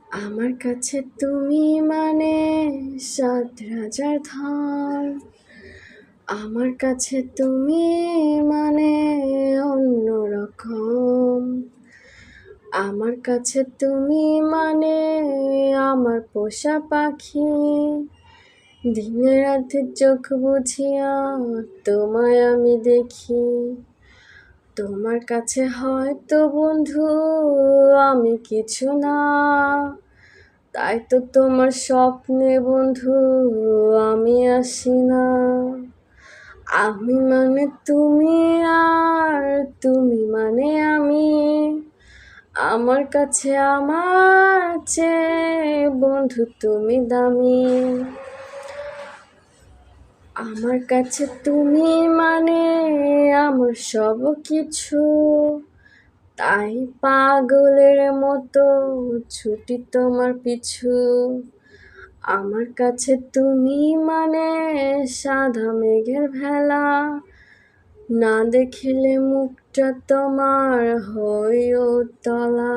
আমার কাছে তুমি মানে ৭ রাজার ধন। আমার কাছে তুমি মানে অন্যরকম। আমার কাছে তুমি মানে আমার পোষা পাখি। দিনে রাতে চোখ বুজিয়া তোমায় আমি দেখি। তোমার কাছে হয়তো বন্ধু আমি কিছু না, তাই তো তোমার স্বপ্নে বন্ধু আমি আসি না। আমি মানে তুমি আর তুমি মানে আমি। আমার কাছে আমার চেয়ে বন্ধু তুমি দামি। আমার কাছে তুমি মানে আমার সব কিছু, তাই পাগলের মতো ছুটি তোমার পিছু। আমার কাছে তুমি মানে সাদা মেঘের ভেলা, না দেখিলে মুখটা তোমার হয় তলা।